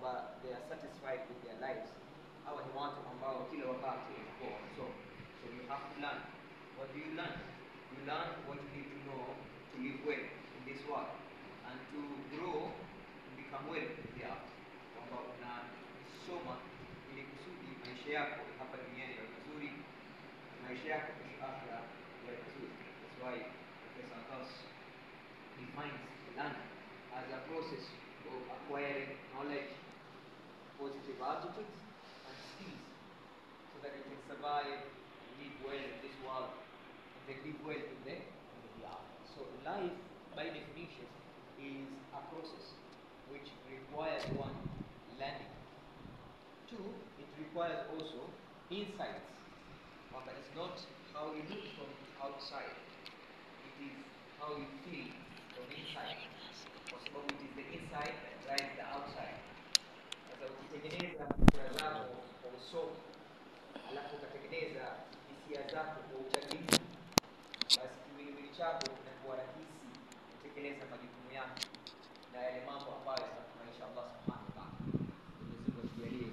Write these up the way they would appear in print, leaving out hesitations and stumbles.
kwamba they are satisfied with their lives. Hawa ni watu ambao kila wakati wako so you have to learn. What do you learn? You learn what you need to know to live well in this world and to grow to become well hereafter. Kwamba unasoma ili kusudi maisha yako hapa duniani yawe mazuri, maisha yako kesho akhera yawe mazuri. That's why Professor Akas defines learning as a process of acquiring knowledge, positive attitudes and skills so that you can survive and live well in this world and then live well in the hereafter. So life by definition is a process which requires one, learning. Two, it requires also insights. But it's not how you look from outside, it is how you feel from inside. Kwa sababu it is the inside that drives the outside. Sasa ukitengeneza fikra zako kwa usomi, alafu ukatengeneza hisia zako kwa uchaguzi, basi kiwiliwili chako kinakuwa rahisi kutekeleza majukumu yako na yale mambo ambayo yanafurahisha Allah subhanahu wa ta'ala. Mwenyezi Mungu atujalie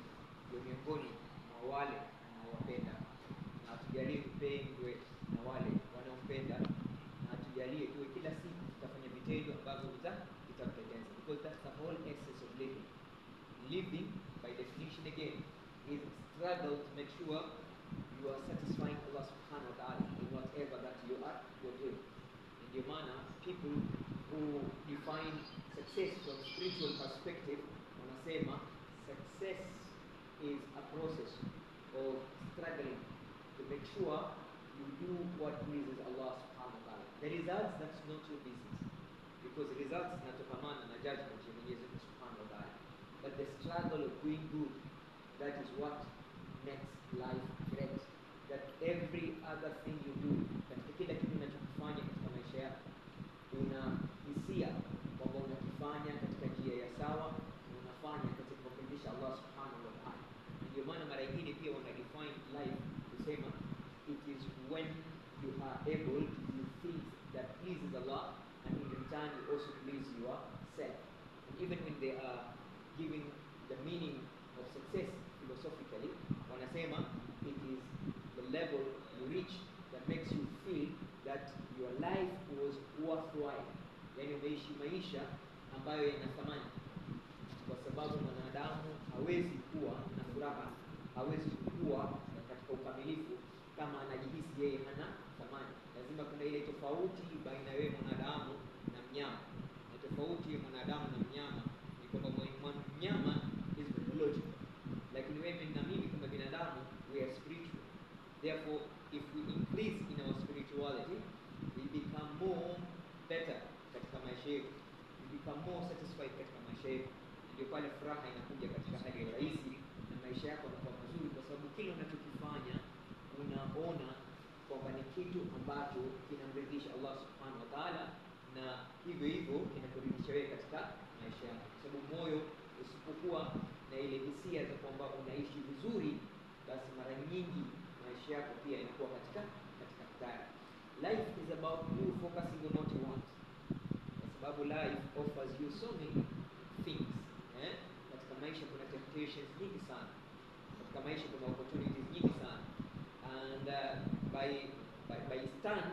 ndio miongoni mwa wale wanaowapenda, na atujalie tupendwe na wale wanaompenda, na atujalie tuwe kila siku tutafanya vitendo ambavyo vitampendeza, because that's the whole essence of living. Living by definition again is struggle to make sure you are satisfying Allah subhanahu wa ta'ala in whatever that you're doing. And your manner, people who define success from spiritual perspective wanasema success is a process of struggling to make sure you do what pleases Allah subhanahu wa ta'ala. The results, that's not your business, because the results zinatokamana na judgment ya Mwenyezi Mungu subhanahu wa ta'ala. But the struggle of doing good, that is what makes life great. That every other thing you do, katika kila kitu unachokifanya katika maisha yako, una hisia kwamba unakifanya katika njia ya sawa, na unafanya katika kumridhisha Allah subhanahu wa ta'ala. Ndio maana mara nyingine pia wana define life kusema it is when you are able to do things that pleases Allah, and in return you also please yourself. And even when they are giving the meaning of success philosophically, wanasema it is the level you reach that makes you feel that your life was worthwhile. Yani umeishi maisha ambayo yana thamani, kwa sababu mwanadamu hawezi kuwa na furaha, hawezi kuwa katika ukamilifu kama anajihisi yeye hana thamani. Lazima kuna ile tofauti baina ya mwanadamu na mnyama. Na tofauti ya mwanadamu na mnyama ni kwamba mnyama is biological, lakini wewe na mimi kama binadamu we are spiritual. Therefore, if we increase in our spirituality, we become more better katika maisha yetu, we become more satisfied katika maisha yetu. Ndio pale furaha inakuja katika hali ya rahisi na maisha yako yanakuwa mazuri, kwa sababu kile unachokifanya unaona kwamba ni kitu ambacho kinamridhisha Allah subhanahu wa ta'ala, na hivyo hivyo kinakuridhisha wewe katika maisha yako. Kwa sababu moyo usipokuwa na ile hisia za kwamba unaishi vizuri, basi mara nyingi maisha yako pia inakuwa katika hatari. Life is about you focusing on what you want, kwa sababu life offers you so many things. Katika maisha kuna temptations nyingi sana, katika maisha kuna opportunities nyingi sana, and by stand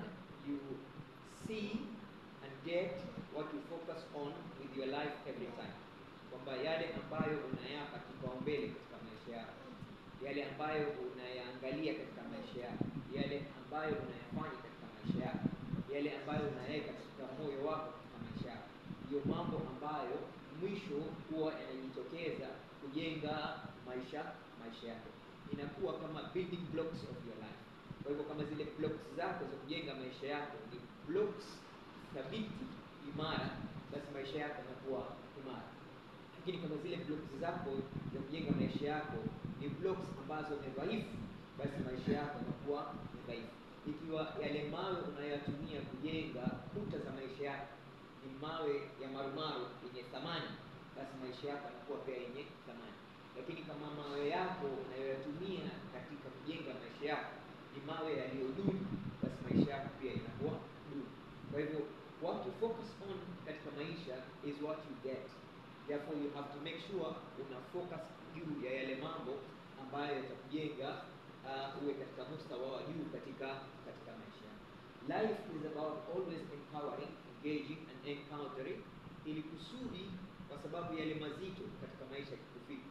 you see and get what you focus on with your life every time. Kwamba yale ambayo unayapa kipaumbele katika maisha yako, yale ambayo unayaangalia katika maisha yako, yale ambayo unayafanya katika maisha yako, yale ambayo unayaweka katika moyo wako katika maisha yako, ndio mambo ambayo mwisho huwa yanajitokeza kujenga maisha yako. Inakuwa kama building blocks of your life. Kwa hivyo kama zile blocks zako za kujenga maisha yako ni blocks thabiti imara, basi maisha yako yanakuwa imara. Lakini kama zile blocks zako za kujenga maisha yako ni blocks ambazo ni dhaifu, basi maisha yako yanakuwa dhaifu. Ikiwa yale mawe unayotumia kujenga kuta za maisha yako ni mawe ya marumaru yenye thamani, basi maisha yako yanakuwa pia yenye thamani. Lakini kama mawe yako unayotumia katika kujenga maisha yako ni mawe yaliyodumu, basi maisha yako pia inakuwa duni. Kwa hivyo what you focus on katika maisha is what you get. Therefore you have to make sure una focus juu ya yale mambo ambayo yatakujenga uwe katika mustawa wa juu katika maisha. Life is about always empowering, engaging and encountering, ili kusudi kwa sababu yale mazito katika maisha yakufika.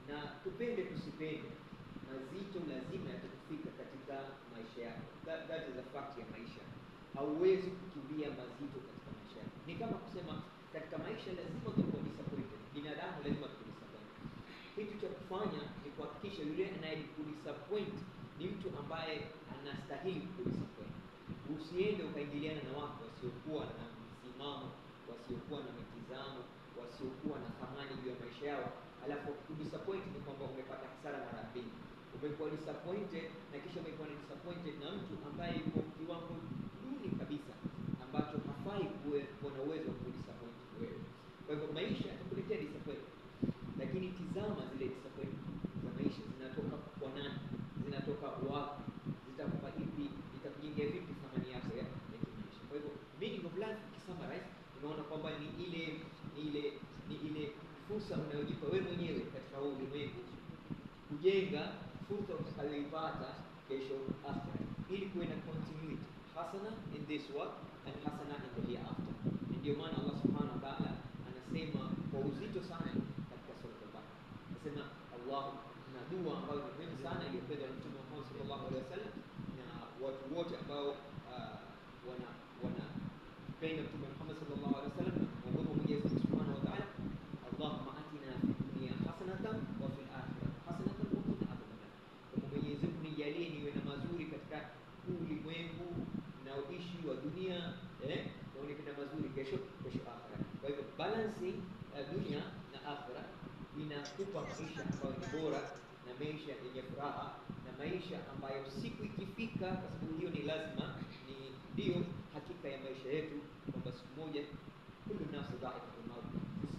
Na tupende tusipende, mazito lazima yatakufika katika maisha yako. That is a fact ya maisha. Hauwezi kukimbia mazito katika maisha yako. Ni kama kusema katika maisha lazima utakuwa disappointed. Binadamu lazima tukudisappoint. Kitu cha kufanya ni kuhakikisha yule anayekudisappoint ni mtu ambaye anastahili kudisappoint. Usiende ukaingiliana na watu wasiokuwa na msimamo, wasiokuwa na mitazamo, wasiokuwa na thamani juu ya maisha yao. Alafu kudisappoint ni kwamba umepata hasara mara mbili. Umekuwa disappointed na kisha umekuwa disappointed na mtu ambaye yuko kiwango duni kabisa ambacho hafai kuwa na uwezo wa kudisappoint wewe. Kwa hivyo maisha yatakuletea disappointment. Lakini tizama zile disappointment za maisha zinatoka kwa nani? Zinatoka wapi? Zitakupa ipi? Itakujengea vipi thamani yako ya kimaisha? Kwa hivyo meaning of life ukisummarize, unaona kwamba ni ile fursa unayojipa wewe mwenyewe katika huu ulimwengu kujenga fursa utakayoipata kesho akhera, ili kuwe na continuity hasana in this world and hasana in the hereafter. Ndio maana Allah subhanahu wa ta'ala anasema kwa uzito sana katika sura al-Baqara, anasema Allah na dua ambayo ni muhimu sana iliyopendwa na Mtume Muhammad sallallahu alaihi wasallam na watu wote ambao wanapenda Mtume Muhammad sallallahu alaihi wasallam na Mungu Mwenyezi Mungu subhanahu wa ta'ala, Allahumma atina fid dunya hasanatan wa fil akhirati hasanatan wa qina adhaban nar. Kwa Mwenyezi Mungu nijalie niwe na mazuri katika ulimwengu na uishi wa dunia, na niwe mazuri kesho akhira. Kwa hivyo balancing dunia na akhira inakupa maisha ambayo ni bora na maisha yenye furaha na maisha ambayo siku ikifika, kwa sababu hiyo ni lazima, ni ndio hakika ya maisha yetu kwamba siku moja kullu nafsi dha'iqatul maut,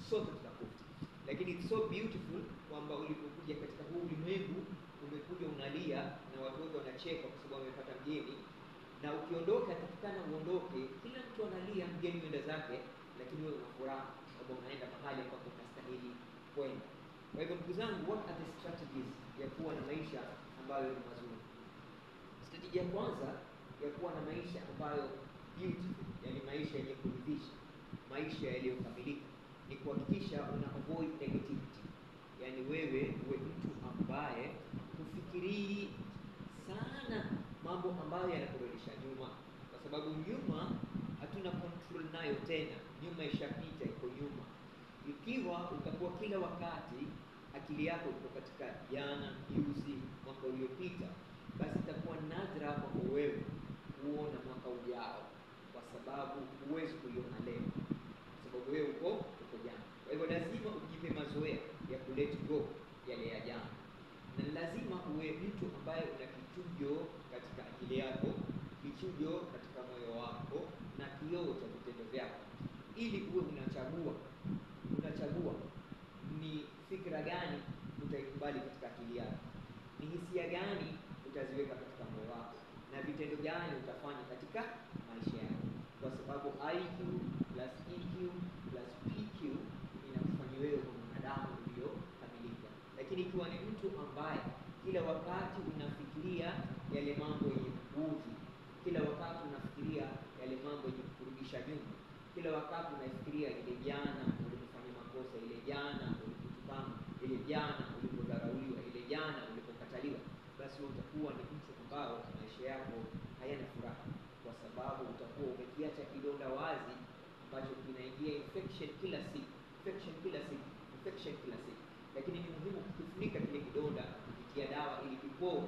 sote tutakufa. Lakini it's so beautiful kwamba ulipokuja katika huu ulimwengu umekuja unalia na watu wote wanacheka kwa sababu wamepata mgeni, na ukiondoka takikana uondoke, kila mtu analia, mgeni wenda zake, lakini wewe una furaha kwamba unaenda mahali ambapo unastahili kwenda. Kwa hivyo ndugu zangu, what are the strategies ya kuwa na maisha ambayo ni mazuri? Strategy ya kwanza ya kuwa na maisha ambayo beautiful, yani maisha yenye kuridhisha, maisha yaliyokamilika, ni kuhakikisha una avoid negativity. Yani wewe uwe mtu ambaye kufikirii sana mambo ambayo yanakurudisha nyuma, kwa sababu nyuma hatuna control nayo tena. Nyuma ishapita, iko nyuma. Ikiwa utakuwa kila wakati akili yako iko katika jana, juzi, mwaka uliopita, basi itakuwa nadra kwa wewe kuona mwaka ujao, kwa sababu huwezi kuiona leo, kwa sababu wewe uko jana. Kwa hivyo lazima ujipe mazoea ya ku let go yale ya jana, na lazima uwe mtu ambaye una kichujo katika akili yako, kichujo katika moyo wako na kioo cha vitendo vyako, ili uwe unachagua ni fikra gani utaikubali katika akili yako, ni hisia gani utaziweka katika moyo wako, na vitendo gani utafanya katika maisha yako, kwa sababu IQ plus EQ plus PQ inakufanya wewe mwanadamu uliokamilika. Lakini ikiwa ni mtu ambaye kila wakati unafikiria yale mambo yenye kuudhi, kila wakati unafikiria yale mambo yenye kurudisha nyuma, kila wakati unafikiria ile jana ulipofanya makosa, ile jana ulipotukana, ile jana ulipodharauliwa, ile jana ulipokataliwa, basi utakuwa ni mtu ambao maisha yako hayana furaha, kwa sababu utakuwa umekiacha kidonda wazi ambacho kinaingia infection kila siku. Lakini ni muhimu kukifunika kile kidonda kupitia dawa ili kipoe,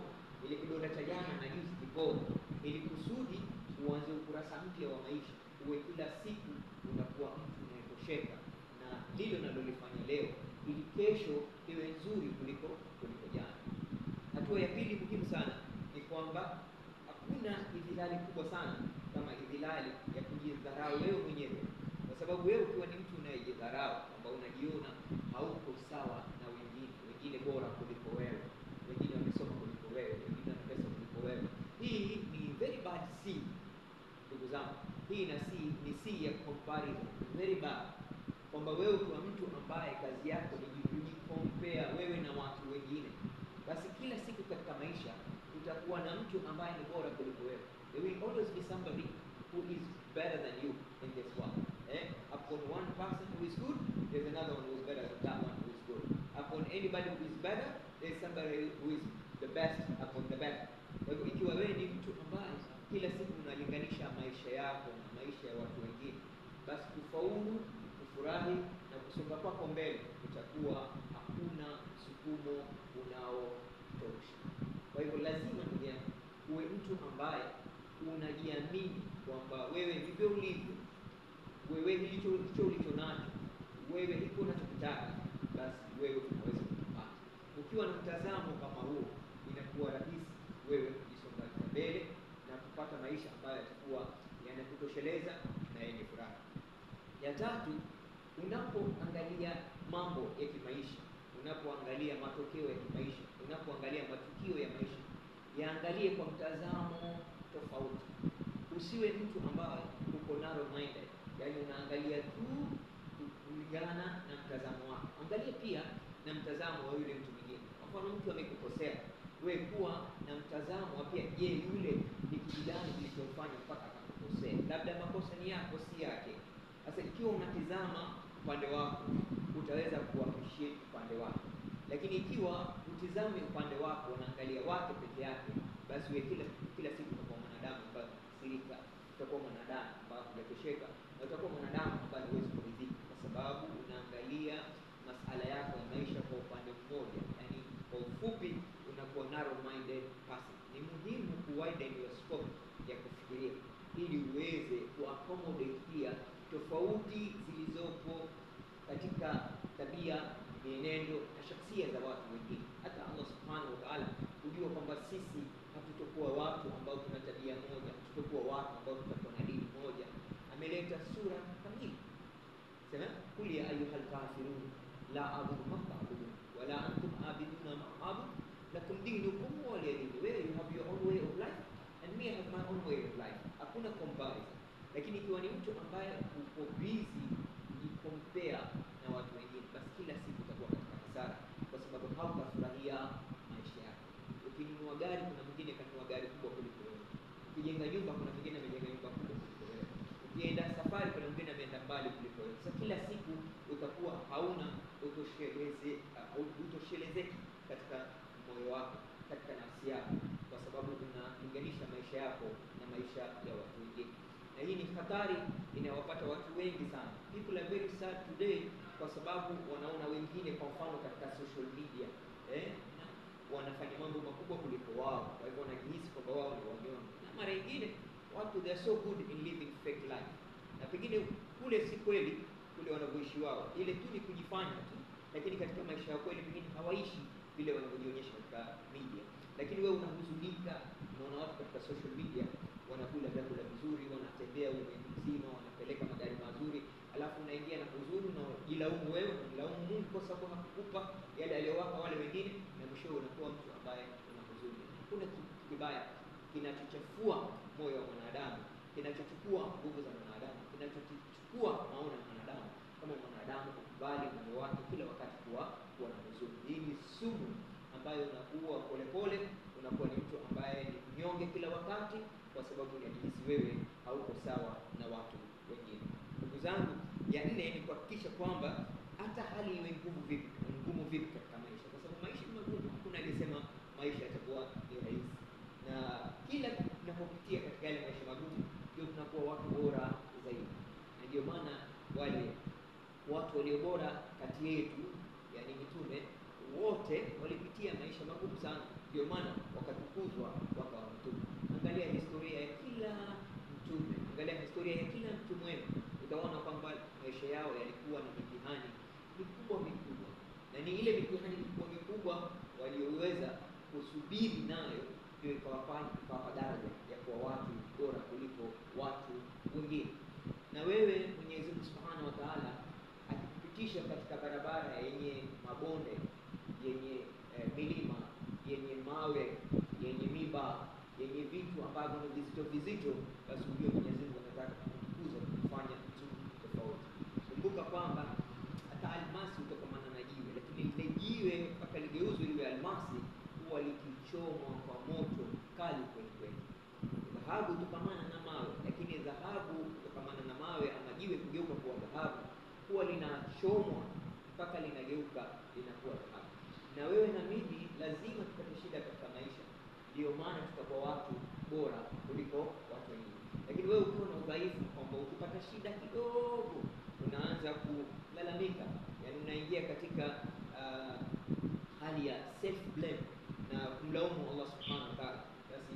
ile kidonda cha jana na juzi kipoe, ili kusudi uanze ukurasa mpya wa maisha, uwe kila siku unakuwa mtu unayetosheka na lile unalolifanya leo, ili kesho iwe nzuri kuliko jana. Hatua ya pili muhimu sana ni kwamba hakuna idhilali kubwa sana kama idhilali ya kujidharau wewe mwenyewe, kwa sababu wewe ukiwa ni mtu unayejidharau, kwamba unajiona hauko sawa na wengine bora kuliko wewe, wengine wamesoma kuliko wewe, wengine wana pesa kuliko wewe, hii ni very bad sin, ndugu zangu. Hii ni sin ya comparison, very bad, kwamba wewe ukiwa mtu ambaye kazi yako ni kujikompea wewe na watu wengine, basi kila siku katika maisha utakuwa na mtu ambaye ni bora kuliko wewe. There will always be somebody who is better than you in this world. Upon one person who is good, there's another one who is better than that one who is good. Upon anybody who is better, there's somebody who is the best upon the best. Kwa hivyo ikiwa wewe ni mtu ambaye kila siku unalinganisha maisha yako na maisha ya watu wengine, basi kufaulu, kufurahi na kusonga kwako mbele utakuwa hakuna msukumo unaotosha. Kwa hivyo lazima ndugu yangu uwe mtu ambaye unajiamini kwamba wewe ndivyo ulivyo, wewe hicho ulicho nacho, wewe hiko unachotaka, basi wewe unaweza kupata. Ukiwa na mtazamo kama huo, inakuwa rahisi wewe kujisonga mbele na kupata maisha ambayo yatakuwa yanakutosheleza na yenye furaha. Ya tatu, unapoangalia mambo ya kimaisha, unapoangalia matokeo ya kimaisha, unapoangalia matukio ya maisha, yaangalie kwa mtazamo tofauti. Usiwe mtu ambaye uko narrow minded, yani unaangalia tu kulingana na mtazamo wako. Angalia pia na mtazamo wa yule mtu mwingine. Kwa mfano mtu amekukosea, wewe kuwa na mtazamo wa pia, je, yule ni kitu gani kilichofanya mpaka akakukosea? Labda makosa ni yako, si yake. Sasa ikiwa unatizama upande wako, utaweza kuappreciate upande wako. Lakini ikiwa utizame upande wako, unaangalia wake peke yake, basi wewe kila siku utakuwa mwanadamu ambaye unakasirika, utakuwa mwanadamu ambaye hujatosheka, na utakuwa mwanadamu ambaye huwezi kuridhika, kwa sababu unaangalia masala yako ya maisha kwa upande mmoja. Yani kwa ufupi unakuwa narrow minded person. Ni muhimu kuwiden your scope ya kufikiria ili uweze kuaccommodate pia tofauti zilizopo katika tabia, mienendo na shakhsia za watu wengine. Hata Allah subhanahu wa ta'ala hujua kwamba sisi hatutokuwa watu ambao tuna tabia moja, hatutokuwa watu ambao tutakuwa na dini moja. Ameleta sura kamili. Sema kul ya ayyuhal kafirun la a'budu ma ta'budun wa la antum a'buduna ma a'budu lakum dinukum waliya din. You have your own way of life and me I have my own way of life. Hakuna comparison. Lakini ikiwa ni mtu ambaye uko busy kujicompare na watu wengine, basi kila siku utakuwa katika hasara, kwa sababu hautafurahia maisha yako. Ukinunua gari, kuna mwingine kanunua gari kubwa kuliko wewe. Ukijenga nyumba, kuna mwingine amejenga nyumba kubwa kuliko wewe. Ukienda safari, kuna mwingine ameenda mbali kuliko wewe. Sasa kila siku utakuwa hauna utoshelezeki katika moyo wako, katika nafsi yako, kwa sababu unalinganisha maisha yako na maisha ya watu wengine. Na hii ni hatari inawapata watu wengi sana. People are very sad today kwa sababu wanaona wengine, kwa mfano katika social media, wanafanya mambo makubwa kuliko wao, kwa hivyo wanajihisi kwamba wao ni wanyonge. Na mara nyingine watu they are so good in living fake life, na pengine kule si kweli kule wanavyoishi wao, ile tu ni kujifanya tu, lakini katika maisha ya kweli pengine hawaishi vile wanavyojionyesha katika media. Lakini wewe unahuzunika, unaona watu katika social media wanakula vyakula vizuri, wanatembea ulimwengu mzima, wanapeleka magari mazuri, alafu unaingia na huzuni na jilaumu wewe, unamlaumu Mungu kwa sababu hakukupa yale aliyowapa wale wengine, na mwisho unakuwa mtu ambaye una huzuni. Kuna kitu kibaya kinachochafua moyo wa mwanadamu, kinachochukua nguvu za mwanadamu, kinachochukua maono ya mwanadamu, kama mwanadamu kukubali moyo wake kila wakati kuwa na huzuni. Hii ni sumu ambayo unakuwa polepole, unakuwa ni mtu ambaye ni mnyonge kila wakati, kwa sababu unajihisi wewe hauko sawa na watu wengine. Ndugu zangu, ya nne ni kuhakikisha kwamba hata hali iwe ngumu vipi katika maisha, kwa sababu maisha ni magumu. Hakuna aliyesema maisha yatakuwa ni rahisi, na kila tunapopitia katika yale maisha magumu ndio tunakuwa watu bora zaidi. Na ndio maana wale watu walio bora kati yetu, yani mitume wote, walipitia maisha magumu sana, ndio maana wakatukuzwa wakawa mitume. Angalia historia ya kila mtume, angalia historia ya kila mtu mwema, utaona kwamba maisha yao yalikuwa na mitihani mikubwa, na ni ile mitihani mikubwa walioweza kusubiri nayo ndio ikawapa daraja ya kuwa watu bora kuliko watu wengine. Na wewe Mwenyezi Mungu Subhanahu wa Ta'ala akikupitisha katika barabara yenye mabonde, yenye milima, yenye mawe, yenye miba, yenye vitu ambavyo ni vizito, basi ujue Mwenyezi Mungu anataka kukukuza, kufanya kitu tofauti. Kumbuka kwamba hata almasi dhahabu tukamana na mawe, lakini dhahabu tukamana na mawe ama jiwe kugeuka kuwa dhahabu huwa linachomwa mpaka linageuka linakuwa dhahabu. Na wewe na mimi lazima tupate shida katika maisha, ndio maana tutakuwa watu bora kuliko watu wengine. Lakini wewe ukiwa na udhaifu kwamba ukipata shida kidogo unaanza kulalamika, yani unaingia katika hali ya self blame na kumlaumu Allah subhanahu wa ta'ala, basi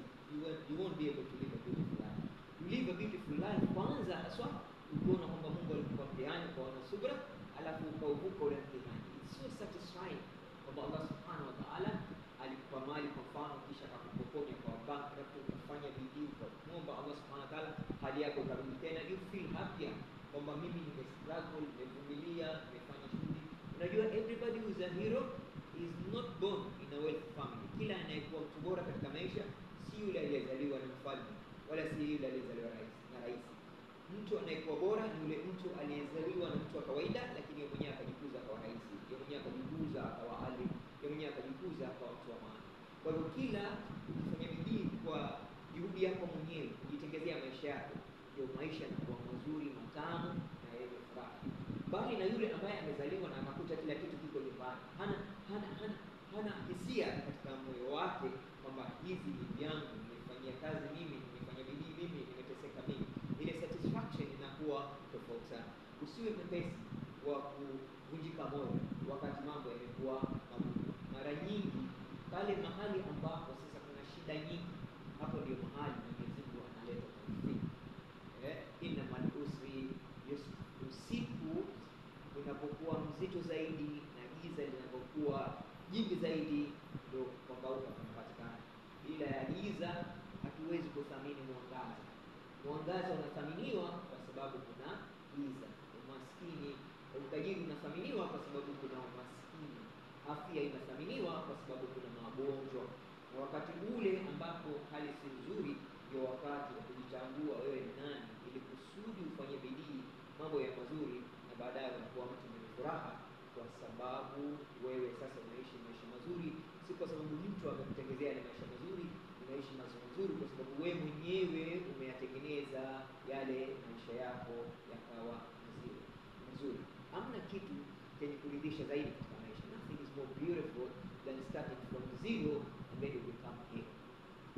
you won't be able to live a beautiful life. You live a beautiful life kwanza haswa ukiona kwamba Mungu alikupa mtihani kwa na subra, alafu ukauvuka ule mtihani. It's so satisfying kwamba Allah subhanahu wa ta'ala alikupa mali kwa mfano, kisha akakupokonya kwa bankrupt, ukafanya bidii ukamwomba Allah subhanahu wa ta'ala, hali yako ikarudi tena, you feel happier kwamba mimi nimestruggle, nimevumilia, nimefanya shughuli. Unajua, everybody who is a hero is not born in a wealthy family. Kila anayekuwa mtu bora katika maisha si yule aliyezaliwa na mfalme, wala si yule aliyezaliwa na rais. Mtu anayekuwa bora ni yule mtu aliyezaliwa na mtu wa kawaida, lakini yeye mwenyewe akajikuza akawa rais, yeye mwenyewe akajikuza akawa alim, yeye mwenyewe akajikuza akawa mtu wa maana. Kwa hivyo kila ukifanya bidii kwa juhudi yako mwenyewe kujitengezea maisha yako, ndio maisha yanakuwa mazuri, matamu na yenye furaha. Bali na yule ambaye amezaliwa na akakuta kila kitu kiko nyumbani, hana hisia katika moyo wake kwamba hizi ni vyangu, nimefanyia kazi mimi, nimefanya bidii mimi, nimeteseka mimi, ile satisfaction inakuwa tofauti sana. Usiwe mwepesi wa kuvunjika moyo wakati mambo yamekuwa magumu. Mara nyingi pale mahali ambapo sasa kuna shida nyingi, hapo ndio mahali Mwenyezi Mungu analeta tawfik. Innamal usri yusra. Usiku unapokuwa mzito zaidi na giza linapokuwa jingi zaidi, ndio kupambauka kunapatikana. Bila ya giza hatuwezi kuthamini mwangaza. Mwangaza unathaminiwa kwa sababu kuna giza. Umaskini, utajiri unathaminiwa kwa sababu kuna umaskini. Afya inathaminiwa kwa sababu kuna magonjwa. Na wakati ule ambapo hali si nzuri, ndio wakati wa kujitambua wewe ni nani, ili kusudi ufanye bidii mambo ya mazuri, na baadaye unakuwa mtu mwenye furaha, kwa sababu wewe sasa unaishi maisha mazuri, si kwa sababu mtu amekutengenezea ni maisha mazuri. Unaishi maisha mazuri kwa sababu wewe mwenyewe umeyatengeneza yale maisha yako yakawa mazuri. Hamna kitu chenye kuridhisha zaidi katika maisha. Nothing is more beautiful than starting from zero and then you become here.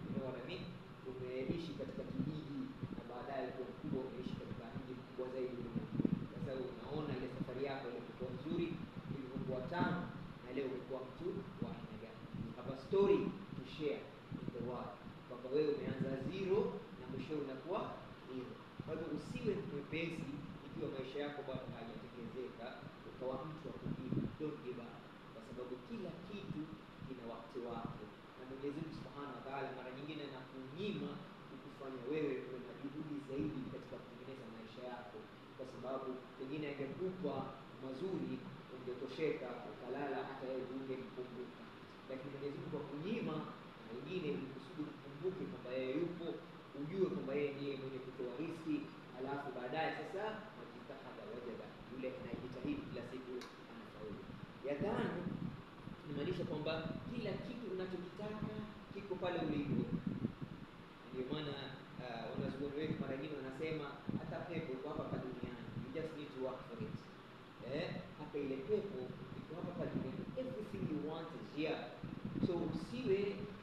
You know what I mean? Umeishi katika kijiji na baadaye kwa mkubwa umeishi katika mji mkubwa zaidi ulimwenguni. Sasa unaona ile safari yako ilikuwa nzuri, ilikuwa tamu, na leo umekuwa mtu wa aina gani? Hapa story to share in the world, kwamba wewe umeanza zero na mwisho unakuwa hero. Kwa hivyo usiwe mwepesi ikiwa maisha yako bado hayajatengenezeka ukawa mtu wa kujibu. Don't give up, kwa sababu kila kitu kina wakati wake, na Mwenyezi Mungu Subhanahu wa Ta'ala mara nyingine anakunyima kukufanya wewe uwe na juhudi zaidi katika kutengeneza maisha yako, kwa sababu pengine angekupa mazuri ungetosheka ukalala hata yeye ungemkumbuka, lakini Mwenyezi Mungu akunyima na wengine ili kusudi kukumbuke kwamba yeye yupo, ujue kwamba yeye ndiye mwenye kutoa riziki, alafu baadaye sasa majitahada wajada, yule anayejitahidi kila siku anafaulu. Ya tano inamaanisha kwamba kila kitu unachokitaka kiko pale ulipo. Ndio maana wanazuoni wetu mara nyingi wanasema hata pepo iko hapa duniani, you just need to work for it. Hata ile pepo iko hapa duniani, everything you want is here. So usiwe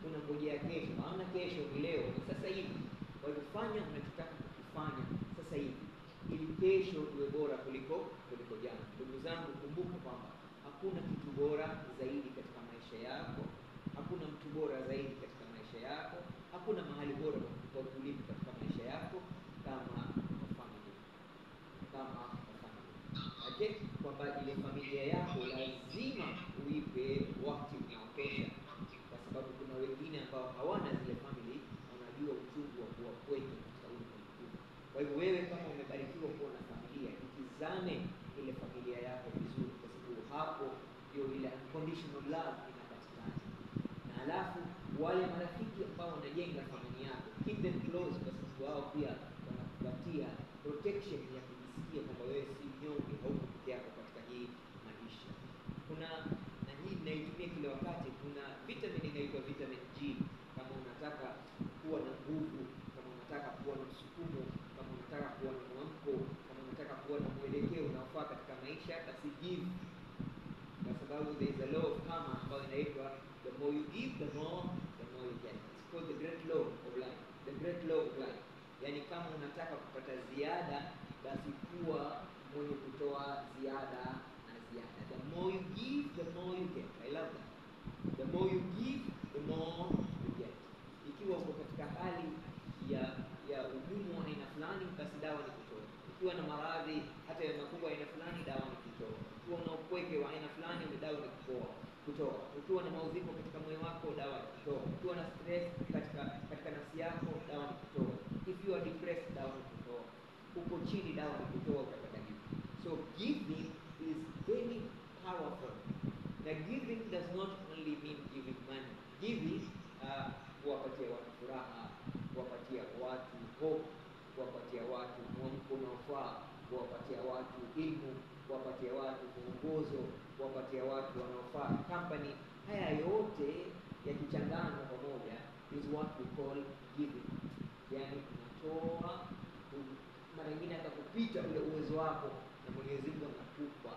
unangojea kesho. Maana kesho ni leo, ni sasa hivi. Kwa hivyo fanya unachotaka kufanya sasa hivi, ili kesho iwe bora kuliko jana. Ndugu zangu, kumbuka kwamba hakuna kitu bora zaidi katika maisha yako, hakuna mtu bora zaidi katika maisha yako, hakuna mahali bora pa kulipa katika maisha yako kama familia. Okay? Kwamba ile familia yako lazima uipe wakati unaotosha, kwa sababu kuna wengine ambao hawana zile family, wanajua uchungu wa kuwa kwenu katika ulimwengu. Kwa hivyo wewe kama umebarikiwa kuwa na familia, itizame ile familia yako vizuri, kwa sababu hapo ndio ile unconditional love inapatikana. Na alafu wale marafiki ambao wanajenga familia yako, keep them close, kwa sababu wao pia wanakupatia protection ya kujisikia kwamba wewe si mnyonge, hauko peke yako katika hii maisha. Kuna na hii naitumia kila wakati, kuna vitamin inaitwa vitamin G. Kama unataka kuwa na nguvu, kama unataka maisha basi give, kwa sababu there is a law of karma ambayo inaitwa the more you give the more you get. It's called the great law of life, the great law of life. Yani kama unataka kupata ziada basi kuwa mwenye kutoa ziada na ziada. The more you give the more you get. I love that. The more you give the more you get. Ikiwa uko katika hali ya ugumu wa aina fulani basi dawa ni kutoa. Ukiwa na maradhi hata ya makubwa aina fulani dawa ni kutoa. Ukiwa na upweke wa aina fulani dawa ni kutoa. Ukiwa na maudhiko katika moyo wako dawa ni kutoa. Ukiwa na stress katika nafsi yako dawa ni kutoa. If you are depressed dawa ni kutoa. Uko chini dawa ni kutoa katika hivi. So giving is very powerful. Now giving does not only mean giving money. Giving kuwapatia watu furaha, kuwapatia watu hope, kuwapatia watu mwamko unaofaa, kuwapatia watu elimu, kuwapatia watu mwongozo, kuwapatia watu wanaofaa company. Haya yote yakichanganywa pamoja is what we call giving. Yani unatoa mara nyingine hata kupita ule uwezo wako, na Mwenyezi Mungu anakupa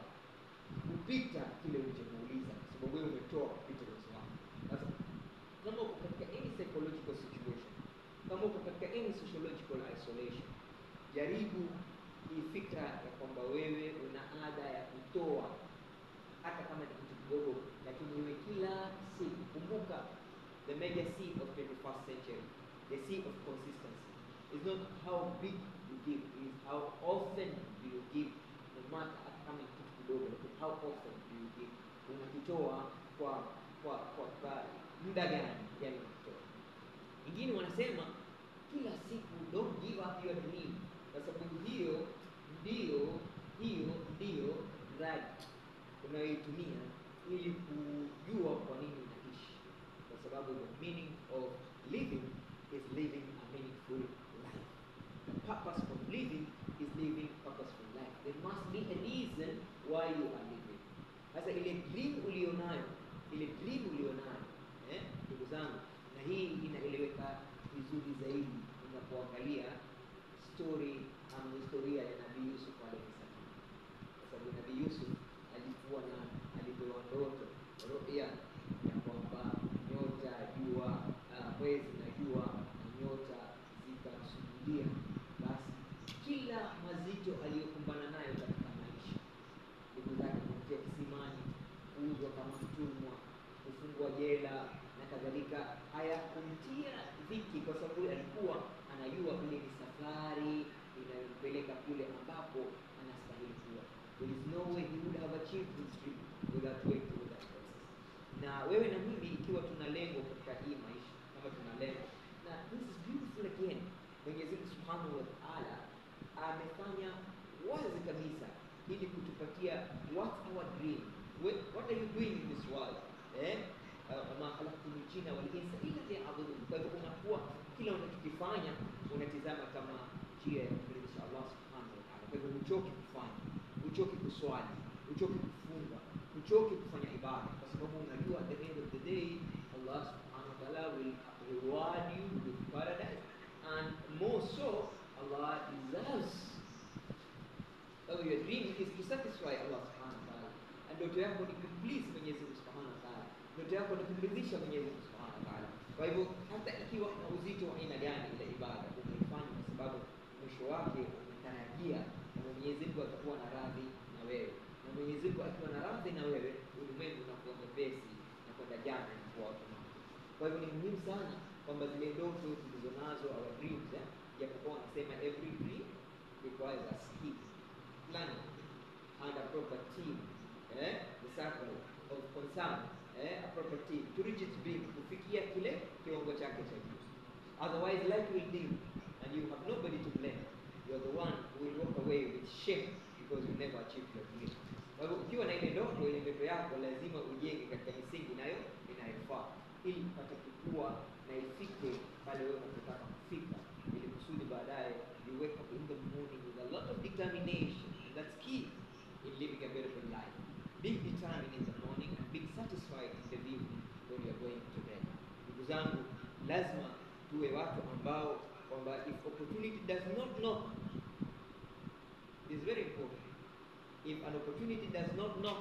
kupita kile ulichomuuliza, kwa sababu wewe umetoa kupita uwezo wako. Sasa kama uko katika any psychological situation, kama uko katika any sociological isolation, jaribu hii fikra ya kwamba wewe una ada ya kutoa, hata kama ni kitu kidogo, lakini wewe kila siku. Kumbuka the major seed of 21st century, the seed of consistency is not how big you give, is how often do you give. No matter hata kama ni kitu kidogo, lakini how often do you give. Unakitoa kwa muda gani? Yani kutoa. Ingine wanasema kila siku don't give up your dream, kwa sababu hiyo ndio right unayoitumia ili kujua kwa nini unaishi, kwa sababu the meaning of living is living a meaningful life. The purpose of living is living purposeful life. There must be a reason why you are living. Sasa ile dream ulionayo ndugu zangu, na hii inaeleweka vizuri zaidi unapoangalia story ama historia ya Nabii Yusuf alayhi salam. Kwa sababu Nabii Yusuf alipewa ndoto ru'ya ya kwamba nyota, jua, mwezi na jua na nyota zikamsujudia. Basi kila mazito aliyokumbana nayo katika maisha, ndugu zake kumtia kisimani, kuuzwa kama mtumwa, kufungwa jela na kadhalika, hayakumtia dhiki, kwa sababu alikuwa anajua ile ni safari inayompeleka kule ambapo anastahili kuwa. There is no way he would have achieved this dream without going through that process. Na wewe na mimi ikiwa tuna lengo katika hii maisha, kama tuna lengo, na this is beautiful again, Mwenyezi Mungu Subhanahu wa Ta'ala amefanya wazi kabisa ili kutupatia what's our dream, what are you doing in this world, ma khalaqtul jinna wal insa illa liya'budun. Kwa hivyo unakuwa kila unachokifanya unatizama kama njia ya kumridhisha Allah Subhanahu wa Ta'ala. Kwa hivyo huchoki kufanya, huchoki kuswali, huchoki kufunga, huchoki kufanya ibada, kwa sababu unajua at the end of the day Allah Subhanahu wa Ta'ala will reward you with paradise, and more so Allah deserves. So your dream is to satisfy Allah Subhanahu wa Ta'ala, and ndoto yako ni kuplease Mwenyezi Mungu Subhanahu wa Ta'ala, ndoto yako ni kumridhisha Mwenyezi Mungu Subhanahu wa Ta'ala. Kwa hivyo hata ikiwa na uzito wa aina gani ile ibada unaifanya, kwa sababu mwisho wake unatarajia na Mwenyezi Mungu atakuwa na radhi na wewe, na Mwenyezi Mungu akiwa na radhi na wewe, ulimwengu unakuwa mwepesi na kwenda jana na kwa watu. Kwa hivyo ni muhimu sana kwamba zile ndoto tulizonazo, our dreams, japokuwa wanasema every dream requires a skill, planning and a proper team, the circle of concern, a proper team to reach its dream, kufikia kile kiwango chake cha juu. Otherwise life will dim and you have nobody to blame. You are the one who will walk away with shame because you never achieved your dream. Kwa hivyo ukiwa na ile ndoto yako lazima ujenge katika misingi inayofaa ili upate kukua na ifike pale wewe unataka kufika, ili kusudi baadaye you wake up in the morning with a lot of determination, and that's key in living a beautiful life. Be determined in the morning and be satisfied in the evening when you are going to bed. Ndugu zangu, lazima tuwe watu ambao kwamba if opportunity does not knock, it is very important. If an opportunity does not knock,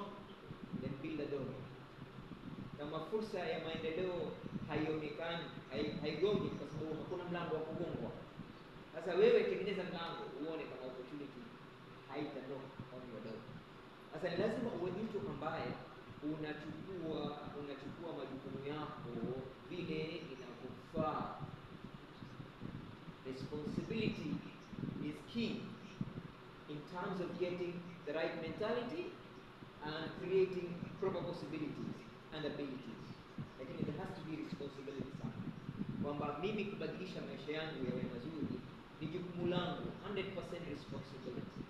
then build a door. Kama fursa ya maendeleo haionekani, haigongi kwa sababu hakuna mlango wa kugongwa. Sasa wewe tengeneza mlango uone kama opportunity haita knock on your door. Sasa ni lazima uwe mtu ambaye unachukua majukumu yako vile inavyofaa. Responsibility is key in terms of getting the right mentality and creating proper possibilities and abilities. Lakini there has to be responsibility sana. Kwamba mimi kubadilisha maisha yangu yawe mazuri ni jukumu langu, 100% responsibility.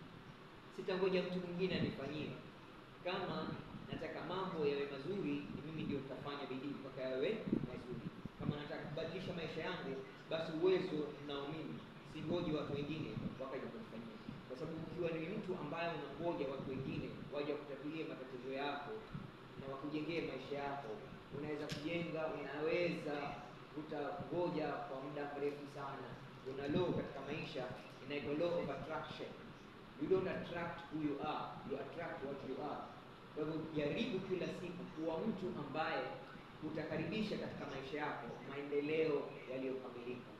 Sitangoja mtu mwingine anifanyie. Kama nataka mambo yawe mazuri, ni mimi ndio nitafanya bidii mpaka yawe mazuri. Kama nataka kubadilisha maisha yangu, basi uwezo nao mimi, singoji watu wengine wakaja kunifanyia. Kwa sababu ukiwa ni mtu ambaye unangoja watu wengine waje kutatulie matatizo yako na wakujengee maisha yako, unaweza utangoja kwa muda mrefu sana. Kuna law katika maisha inaitwa law of attraction. You don't attract who you are, you attract what you are. Kwa hivyo jaribu kila siku kuwa mtu ambaye utakaribisha katika maisha yako maendeleo yaliyokamilika.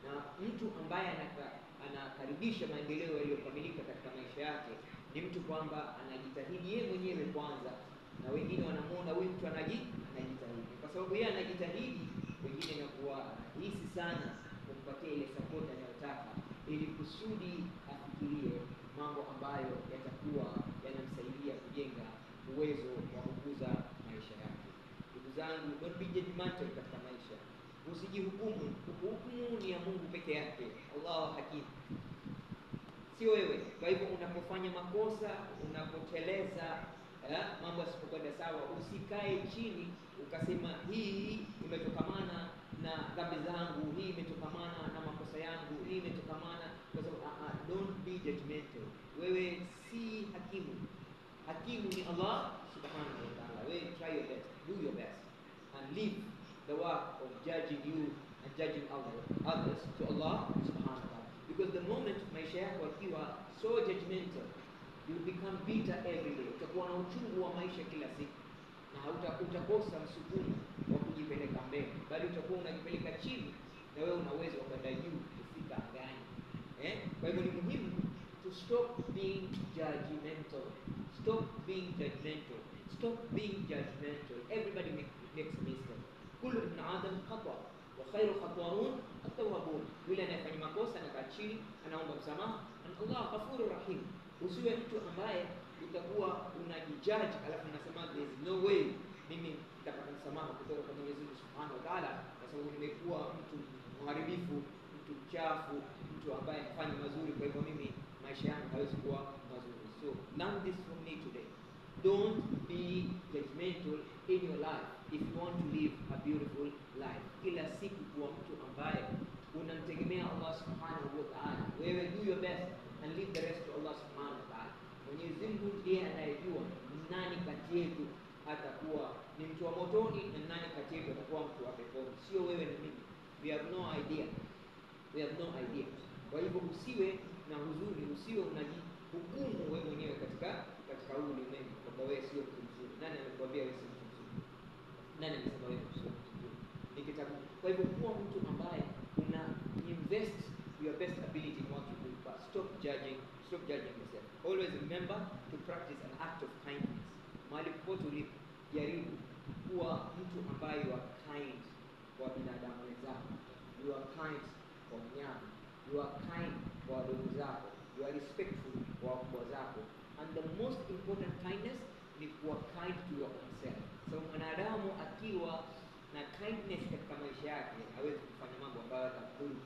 Na mtu ambaye anakaribisha maendeleo yaliyokamilika katika maisha yake ni mtu kwamba anajitahidi yeye mwenyewe kwanza, na wengine wanamuona huyu mtu anajitahidi. Kwa sababu yeye anajitahidi, wengine inakuwa rahisi sana kumpatia ile support anayotaka, ili kusudi afikirie mambo ambayo yatakuwa yanamsaidia kujenga uwezo wa kukuza maisha yake. Ndugu zangu, don't be judgmental katika maisha. Usijihukumu. Hukumu ni ya Mungu peke yake. Allahu Hakim, sio wewe. Kwa hivyo unapofanya makosa, unapoteleza, mambo yasipokwenda sawa, usikae chini ukasema hii imetokamana na dhambi zangu, hii imetokamana na makosa yangu, hii imetokamana kwa sababu don't be judgmental. Wewe si hakimu. Hakimu ni Allah subhanahu wa ta'ala. Wewe try your best, do your best, and leave the work of judging you and judging others to Allah subhanahu wa ta'ala. Because the moment maisha yako akiwa so judgmental, you become bitter every day. Utakuwa na uchungu wa maisha kila siku, na utakosa msukumo wa kujipeleka mbele, bali utakuwa unajipeleka chini, na wewe una uwezo wa kwenda juu kufika angani. Kwa hivyo ni muhimu to stop being judgmental. Stop being judgmental. Stop being judgmental. Everybody makes mistakes. Kullu ibn Adam khata wa khairu khata'un at-tawwabun. Yule anayefanya makosa anakaa chini, anaomba msamaha, na Allah ghafurur rahim. Usiwe mtu ambaye utakuwa unajijudge alafu unasema there is no way mimi nitapata msamaha kutoka kwa Mwenyezi Mungu Subhanahu wa Ta'ala, kwa sababu nimekuwa mtu mharibifu, mtu mchafu, mtu ambaye hafanyi mazuri, kwa hivyo mimi maisha yangu hawezi kuwa mazuri. So learn this from me today. Don't be judgmental in your life if you want to live a beautiful life. Kila siku kuwa mtu ambaye unamtegemea Allah Subhanahu wa Ta'ala. Wewe do your best and leave the rest to Allah Subhanahu wa Ta'ala. Mwenyezi Mungu ndiye anayejua nani kati yetu atakuwa ni mtu wa motoni na nani kati yetu atakuwa mtu wa peponi. Sio wewe na mimi. We have no idea. We have no idea. Kwa hivyo usiwe na huzuni, usiwe unajihukumu wewe mwenyewe katika huu ulimwengu kwamba wewe sio mtu mzuri. Nani anakuambia wewe si mtu mzuri? Nani anasema wewe sio mtu mzuri? Ni kitabu. Kwa hivyo kuwa mtu ambaye una invest your best ability in what you do, but stop judging yourself. Always remember to practice an act of kindness. Mahali popote ulipo, jaribu kuwa mtu ambaye you are kind kwa binadamu wenzako, you are kind kwa mnyama, you are kind kwa wadogo zako, you are respectful kwa wakubwa zako, and the most important kindness ni kuwa kind to your own self. So mwanadamu akiwa na kindness katika maisha yake hawezi kufanya mambo ambayo atakudhuru.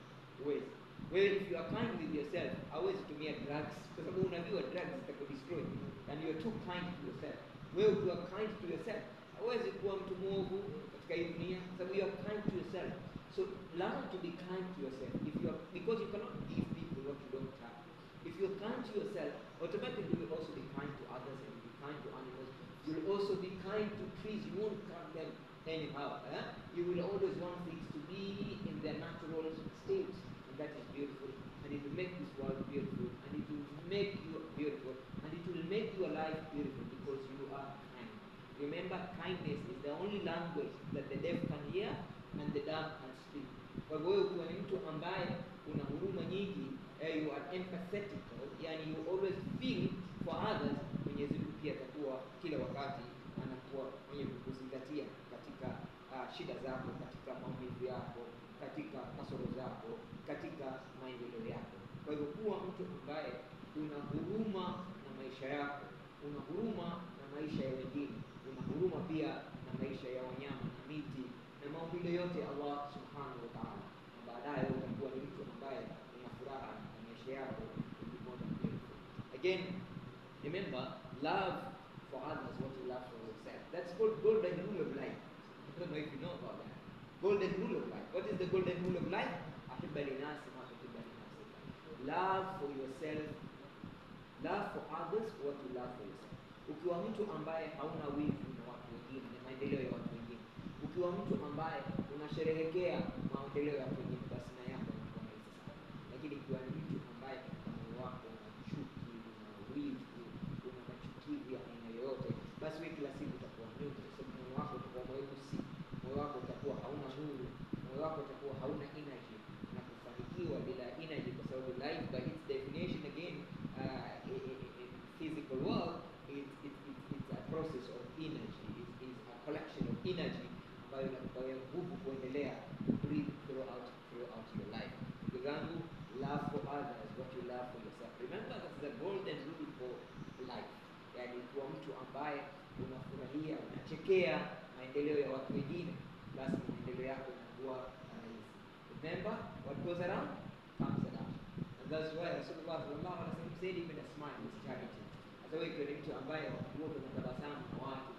Huwezi. Well, if you are kind with yourself, hawezi tumia drugs, kwa sababu unajua drugs zitakudestroy, and you are too kind to yourself. Wewe ukiwa kind to yourself, hawezi kuwa mtu mwovu katika hii dunia, kwa sababu you are kind to yourself. So learn to be kind to yourself. Because you cannot give people what you don't have. If you're kind to yourself, automatically you will also be kind to others, and be kind to animals. You will also be kind to trees. You won't cut them anyhow. You will always want things to be in their natural state, and that is beautiful. and it will make this world beautiful, and it will make you beautiful, and it will make your life beautiful because you are kind. Remember, kindness is the only language that the deaf can hear and the dumb can speak. Kwa hivyo wewe ukiwa ni mtu ambaye una huruma nyingi, you are empathetical, yani you always feel for others, Mwenyezi Mungu pia atakuwa kila wakati anakuwa mwenye kukuzingatia katika shida zako, katika maumivu yako, katika kasoro zako, katika maendeleo yako. Kwa hivyo kuwa mtu ambaye una huruma na maisha yako, una huruma na maisha ya wengine, una huruma pia na maisha ya wanyama na miti na maumbile yote ya Allah subhanahu wa ta'ala, na baadaye utakuwa ni mtu ambaye una furaha na maisha yako ukimwona Mungu. Again, remember, love for others what you love for yourself. That's called golden rule of life. I don't know if you know about that. Golden rule of life. What is the golden rule of life? أحب لناس ما تحب لنفسك. Love for yourself. Love for others what you love for yourself. Ukiwa mtu ambaye hauna wivu na watu wengine na maendeleo ya watu wengine, ukiwa mtu ambaye unasherehekea maendeleo ya watu wengine, basi na yako yanakuwa rahisi sana. Lakini ukiwa ni mtu ambaye moyo wako una chuki, una wivu, una machukivu ya aina yoyote, basi wewe kila siku utakuwa nyuki, kwa sababu moyo wako utakuwa mweusi, moyo wako utakuwa hauna nuru, moyo wako utakuwa hauna energy, na kufanikiwa bila energy, kwa sababu life by its definition again, in physical world, it's a process of energy, it's a collection of energy ambayo inakupa nguvu kuendelea breathe throughout your life. Ndugu zangu, love for others what you love for yourself. Remember, that's the golden rule for life. Yani kuwa mtu ambaye unafurahia, unachekea maendeleo ya watu wengine, basi maendeleo yako yanakuwa rahisi. Remember, what goes around comes around. And that's why Rasulullah sallallahu alaihi wasallam said even a smile is charity. Hata wewe ukiwa ni mtu ambaye wote unatabasamu na watu,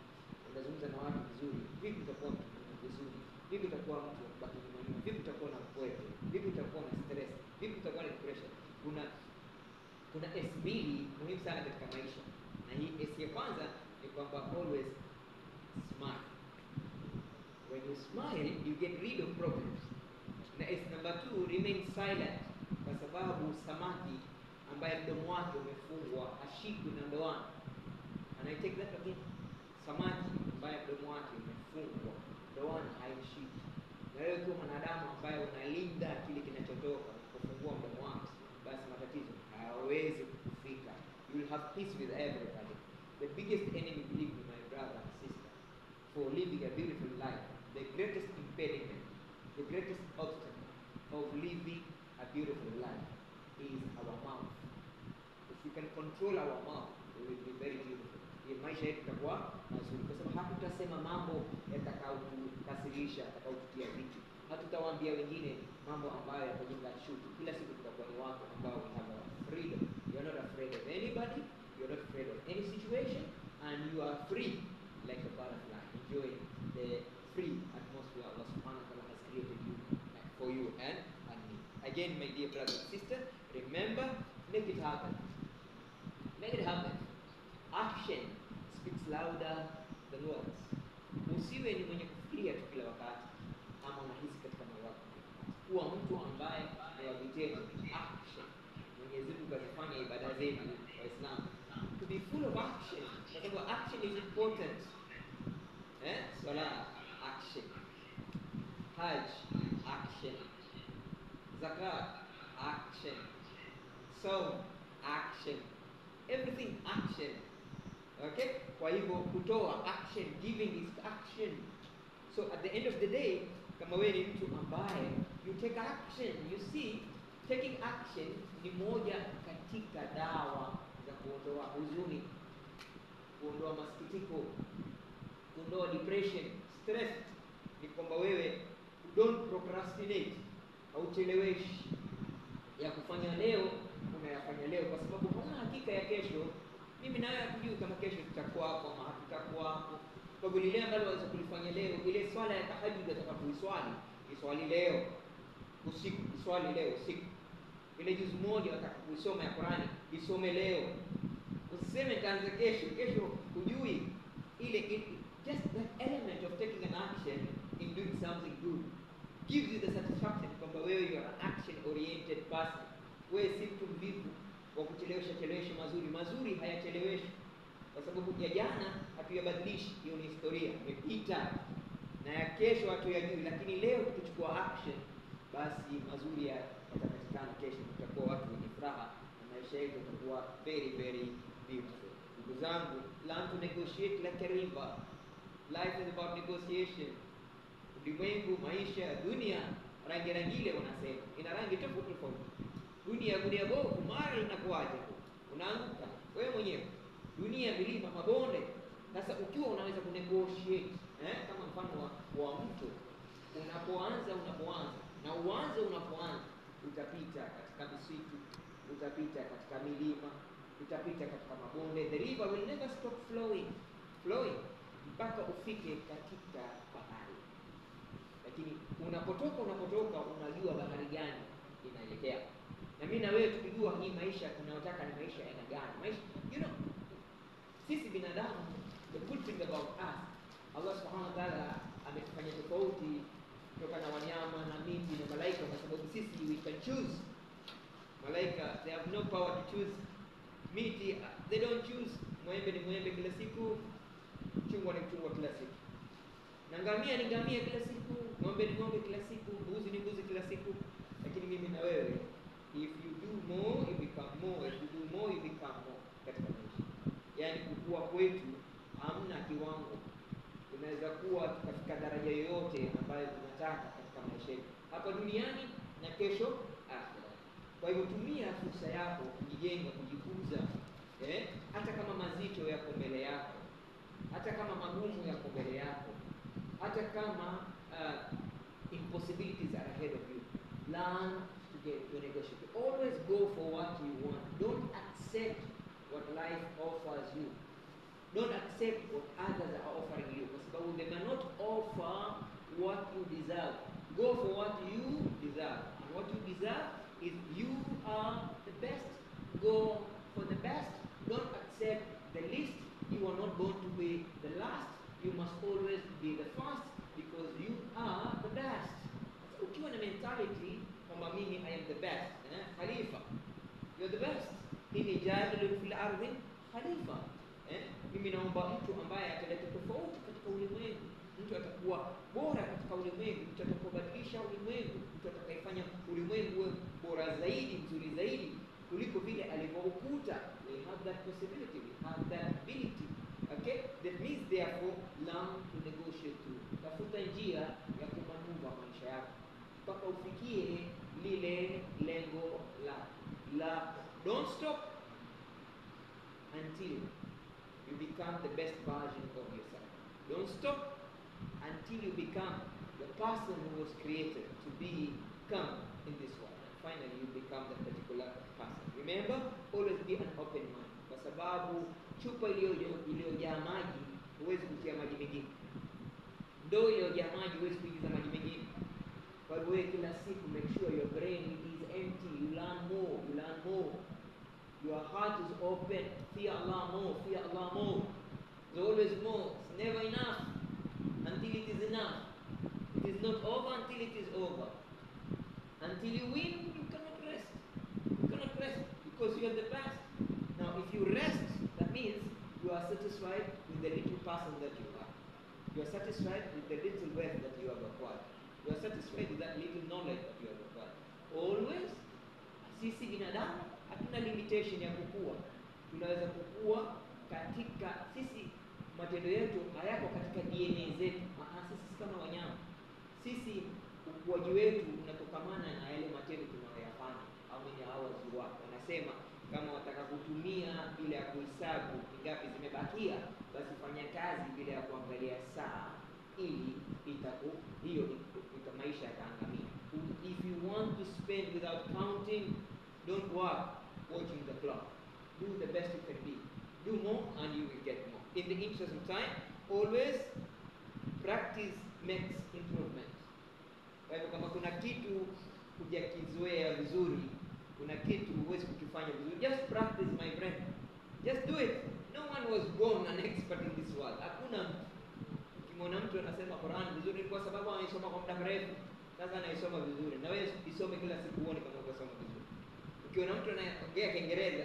unazungumza na watu vizuri, vipi utakuwa mtu vizuri? Vipi utakuwa mtu wa kubaki nyuma? Vipi utakuwa na upweke? Vipi utakuwa na stress? Vipi utakuwa na depression? Kuna S mbili muhimu sana katika maisha, na hii S ya kwanza ni kwamba always smile. When you smile, you get rid of problems. Na S number 2, remain silent, kwa sababu samaki ambaye mdomo wake umefungwa hashikwi na ndoano. And I take that again. Samaki ambaye mdomo wake umefungwa, ndoano haishiki. Na wewe kama mwanadamu ambaye unalinda kile kinachotoka kufungua mdomo wako, basi matatizo hayawezi kufika. You will have peace with everybody. The biggest enemy, believe me, my brother and sister, for living a beautiful life, the greatest impediment, the greatest obstacle of living a beautiful life is our mouth. If we can control our mouth, we will be very beautiful. Maisha yetu itakuwa mazuri, kwa sababu hatutasema mambo yatakayotukasirisha, yatakayotutia dhiki. Hatutawaambia wengine mambo ambayo yatajenga chuki. Kila siku tutakuwa ni watu ambao we have our freedom. You are not afraid of anybody, you are not afraid of any situation, and you are free like a butterfly, enjoying the free atmosphere Allah subhanahu wa ta'ala has created you for you and me. Again, my dear brother and sister, remember, make it happen. Make it happen. Action speaks louder than words. Usiwe ni mwenye kufikiria tu kila wakati ama unahisi katika moyo wako. Kuwa mtu ambaye ni wa vitendo. Action. Mwenyezi Mungu kazifanya ibada zetu Waislamu to be full of action. Kwa sababu action is important. Swala, action. Hajj, action. Zakat, action. Saum, action. Everything action. Okay? Kwa hivyo kutoa action, giving is action. So at the end of the day, kama wewe ni mtu ambaye you take action, you see, taking action ni moja katika dawa za kuondoa huzuni, kuondoa masikitiko, kuondoa depression, stress. Ni kwamba wewe don't procrastinate, haucheleweshi ya kufanya leo, unayafanya leo kwa sababu huna hakika ya kesho. Mimi nawe hatujui kama kesho tutakuwa hapo ama hatutakuwa hapo. Kwa hivyo lile ambalo waweza kulifanya leo, ile swala ya tahajjud utakapoiswali, iswali leo usiku, iswali leo usiku. Ile juzu moja utakapoisoma ya Qur'ani, isome leo. Usiseme taanza kesho, kesho hujui. Just that element of taking an action in doing something good gives you the satisfaction kwamba wewe you are an action oriented person. Wewe si mtu mvivu wa kuchelewesha mazuri. Mazuri hayacheleweshi, kwa sababu ya jana hatuyabadilishi, hiyo ni historia imepita, na ya kesho hatuyajui. Lakini leo tukichukua action, basi mazuri yatapatikana kesho. Tutakuwa watu wenye furaha na maisha yetu yatakuwa very very beautiful. Ndugu zangu, learn to negotiate like a river. Life is about negotiation. Ulimwengu, maisha, dunia rangi wanasema ina rangi tofauti tofauti. Dunia bovu, mara inakuaje, unaanguka wewe mwenyewe. Dunia milima, mabonde. Sasa ukiwa unaweza kunegotiate, kama mfano wa mto, unapoanza na unapoanza utapita katika misitu, utapita katika milima, utapita katika mabonde. The river will never stop flowing mpaka ufike katika bahari. Lakini unapotoka unajua bahari gani inaelekea. Na mimi na wewe tukijua hii maisha tunayotaka ni maisha ya aina gani. Maisha, sisi binadamu, the good thing about us, Allah Subhanahu wa Ta'ala ametufanya tofauti kutoka na wanyama na miti na malaika, kwa sababu sisi we can choose. Malaika, they have no power to choose. Miti, they don't choose. Mwembe ni mwembe kila siku, chungwa ni chungwa kila siku, na ngamia ni ngamia kila siku, ng'ombe ni ng'ombe kila siku, mbuzi ni mbuzi kila siku. Lakini mimi na wewe, if you do more you become more, if you do more you become more katika maisha. Yani kukua kwetu hamna kiwango. Tunaweza kuwa tukafika daraja yoyote ambayo tunataka katika maisha yetu hapa duniani na kesho akhera. Kwa hivyo tumia fursa yako kujijenga, kujifunza, hata kama mazito yako mbele yako, hata kama magumu yako mbele yako, hata kama impossibilities are ahead of you. Learn to negotiate. Always go for what you want. Don't accept what life offers you. Don't accept what others are offering you, kwa sababu they cannot offer what you deserve. Go for what you deserve, and what you deserve is you are the best. Go for the best. Don't accept the least. You are not going to be the last. You must always be the first, because you are the best. Ukiwa na mentality kwamba mimi I am the best, khalifa, you're the best. Inni ja'ilun fil ardi khalifa. Mimi naomba mtu ambaye ataleta tofauti katika ulimwengu, mtu atakuwa bora katika ulimwengu, mtu atakubadilisha ulimwengu, mtu atakayefanya ulimwengu bora zaidi, mzuri zaidi kuliko vile alivyoukuta. We have that possibility, we have that ability. Okay, that means therefore learn to negotiate too. Tafuta njia ya kumanuva maisha yako mpaka ufikie lile lengo la don't stop until you become the best version of yourself. Don't stop until you become the person who was created to become in this world. And finally you become that particular person. Remember, always be an open mind, kwa sababu chupa iliyojaa maji huwezi kutia maji mengine. Ndoo iliyojaa maji huwezi kuingiza maji mengine. Kwa hivyo kila siku make sure your brain is empty. You learn more. Your heart is open. Fear Allah more. There's always more. It's never enough until it is enough. It is not over until it is over. Until you win, you cannot rest. Because you are the best. Now, if you rest, that means you are satisfied with the little person that you are. You are satisfied with the little wealth that you have acquired. You are satisfied with that little knowledge that you have acquired. Always, sisi binadamu hatuna limitation ya kukua. Tunaweza kukua katika sisi, matendo yetu hayako katika DNA zetu. Sisi kama wanyama. Sisi ukuaji wetu unatokamana na yale matendo tunayoyafanya. Au mwenye hours work. Wanasema kama wataka kutumia bila ya kuhesabu ngapi zimebakia, basi fanya kazi bila ya kuangalia saa, ili hiyo maisha yataangamia. If you want to spend without counting, don't work watching the clock. Do the best you can be. Do more and you will get more. In the interest of time, always practice makes improvement. Kwa hivyo kama kuna kitu hujakizoea vizuri, kuna kitu huwezi kukifanya vizuri, just practice, my friend. Just do it. No one was born an expert in this world. Hakuna mtu. Ukimwona mtu anasema Qur'an vizuri kwa sababu anaisoma kwa muda mrefu, sasa anaisoma vizuri. Na wewe isome kila siku uone kama unasoma vizuri. Ukiona mtu anaongea Kiingereza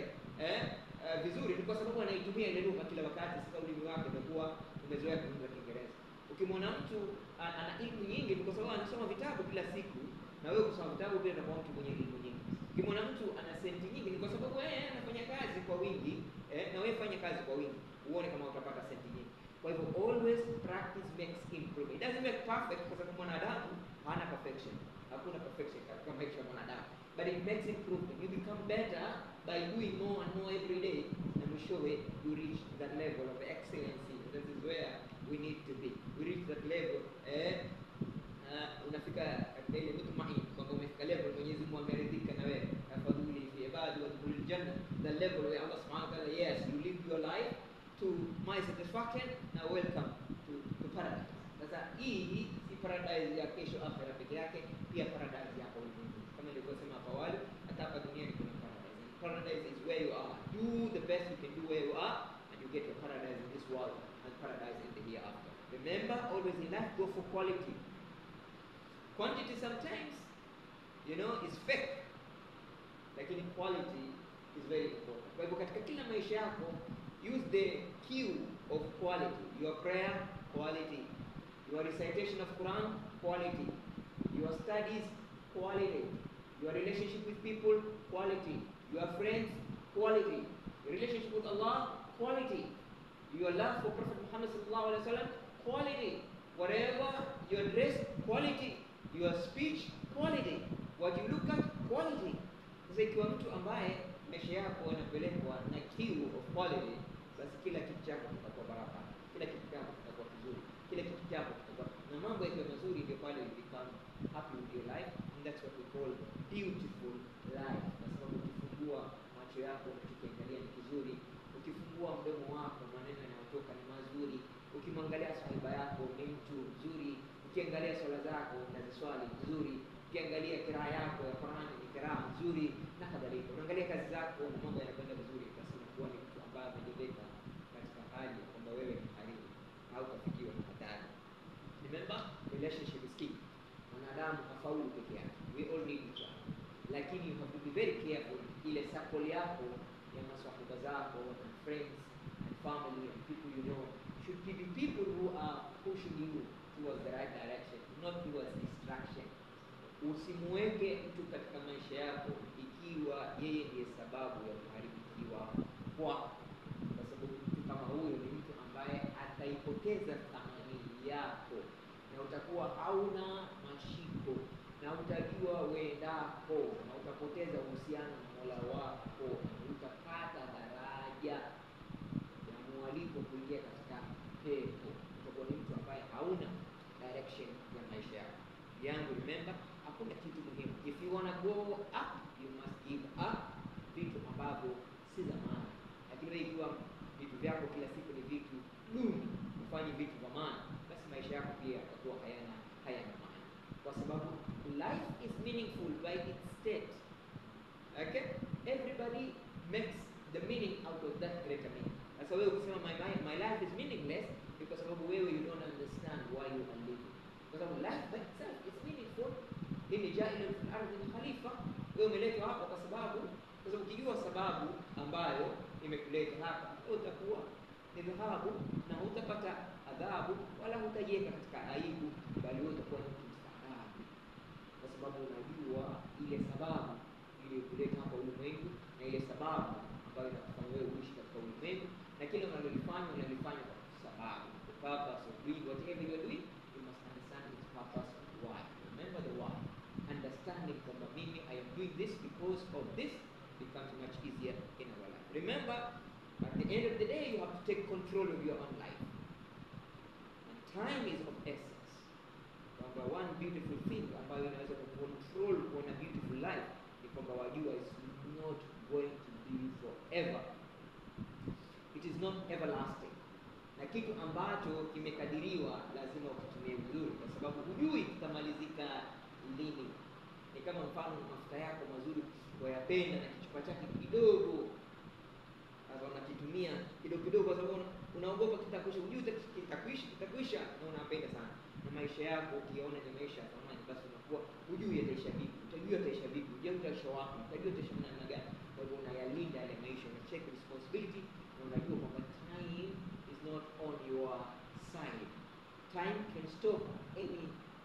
vizuri, ni kwa sababu anaitumia ile lugha kila wakati. Sasa ulimi wake umekuwa umezoea kuzungumza Kiingereza. Ukimwona mtu ana elimu nyingi, ni kwa sababu anasoma vitabu kila siku, na wewe kusoma vitabu pia utakuwa mtu mwenye elimu nyingi. Ukimwona mtu ana senti nyingi, ni kwa sababu yeye anafanya kazi kwa wingi, na wewe fanya kazi kwa wingi, uone kama utapata senti nyingi. Kwa hivyo always practice makes improvement. It doesn't make perfect, kwa sababu mwanadamu hana perfection. Hakuna perfection katika maisha ya mwanadamu. But it makes improvement. You become better by doing more and more every day, and we show it, you reach that level of excellency. That is where we need to be. We reach that level. Unafika katika ile mtumaini kwamba umefika level Mwenyezi Mungu ameridhika na wewe. Fadhuli fi ibadi wa dukhulil janna. The level where Allah Subhanahu wa ta'ala, yes, you live your life to my satisfaction, now welcome to paradise. Sasa hii si paradise ya kesho akhera peke yake, pia paradise ya hapa ulimwenguni. Kama nilivyosema hapo awali, hata hapa duniani kuna paradise. And paradise is where you are. Do the best you can do where you are, and you get your paradise in this world and paradise in the hereafter. Remember, always in life, go for quality. Quantity sometimes, is fake, lakini quality is very important. Kwa hivyo katika kila maisha yako, use the cue of quality. Your prayer, quality. Your recitation of Quran, quality. Your studies, quality. Your relationship with people, quality. Your friends, quality. Your relationship with Allah, quality. Your love for Prophet Muhammad sallallahu alaihi wasallam, quality. Whatever your dress, quality. Your speech, quality. What you look at, quality. Sasa ikiwa mtu ambaye maisha yako yanapelekwa na cue of quality, basi kila kitu chako kitakuwa baraka, kila kitu chako kitakuwa kizuri, kila kitu chako kitakuwa na mambo yakiwa mazuri, ndio pale you become happy with your life, and that's what we call beautiful life. Kwa sababu ukifungua macho yako unachokiangalia ni kizuri, ukifungua mdomo wako maneno yanayotoka ni mazuri, ukimwangalia sahiba yako ni mtu mzuri, ukiangalia swala zako unaziswali nzuri, ukiangalia kiraa yako ya Qur'ani ni kiraa nzuri na kadhalika, unaangalia kazi zako na mambo yanakwenda vizuri, basi unakuwa ni mtu ambaye amejibeka katika hali ya kwamba wewe ni karimu au utafikiwa na hatari. Remember, relationship is key. Mwanadamu hafaulu peke yake, we all need each other, lakini you have to be very careful. Ile circle yako ya maswahaba zako and friends and family and people you know should be people who are pushing you towards the right direction, not towards distraction. Usimuweke mtu katika maisha yako ikiwa yeye ndiye sababu ya kuharibikiwa kwako, kwa sababu mtu kama huyo ni mtu ambaye ataipoteza thamani yako, na utakuwa hauna mashiko, na utajua uendako, na utapoteza uhusiano na Mola wako, na utapata daraja ya mwaliko kuingia katika pepo. Utakuwa ni mtu ambaye hauna direction ya maisha yako. Remember, hakuna kitu muhimu. If you wanna go up, you must give up vitu ambavyo si za maana. Lakini ikiwa vitu vyako kila siku ni vitu duni, ufanye vitu vya maana, basi maisha yako pia yatakuwa hayana maana, kwa sababu life is meaningful by its state. Okay, everybody makes the meaning out of that greater meaning. Sasa wewe ukisema my life is meaningless, kwa sababu wewe you don't understand why you are living. Kwa sababu life by itself is meaningful. Inni ja'ilun fil ardi khalifa. Wewe umeletwa hapa kwa sababu ukijua sababu ambayo imekuleta hapa, utakuwa ni dhahabu na hutapata adhabu wala hutajiweka katika aibu, bali wewe utakuwa ni mstaarabu, kwa sababu unajua ile sababu iliyokuleta hapa ulimwengu na ile sababu ambayo inakufanya wewe uishi katika ulimwengu, na kile unalolifanya kwa sababu. The purpose of doing whatever you are doing, you must understand its purpose. Why? Remember the why. Understanding kwamba mimi I am doing this because of this becomes much easier in our life. Remember, at the end of the day, you have to take control of your own life. And time is of essence. Kwamba one beautiful thing ambayo inaweza kucontrol kuona beautiful life ni kwamba wajua is not going to be forever. It is not everlasting. Na kitu ambacho kimekadiriwa lazima ukitumie vizuri, kwa sababu hujui kitamalizika lini. Ni kama mfano mafuta yako mazuri wayapenda na kichupa chake kidogo, sasa unakitumia kidogo kwa sababu unaogopa kitakwisha, hujui kitakwisha na unapenda sana. Na maisha yako ukiona ni maisha ya thamani, basi hujui yataisha vipi, utajua yataisha vipi, hujui utaisha wapi, utajua utaisha namna gani. Kwa hivyo unayalinda yale maisha, una check responsibility, na unajua kwamba time is not on your side. Time can stop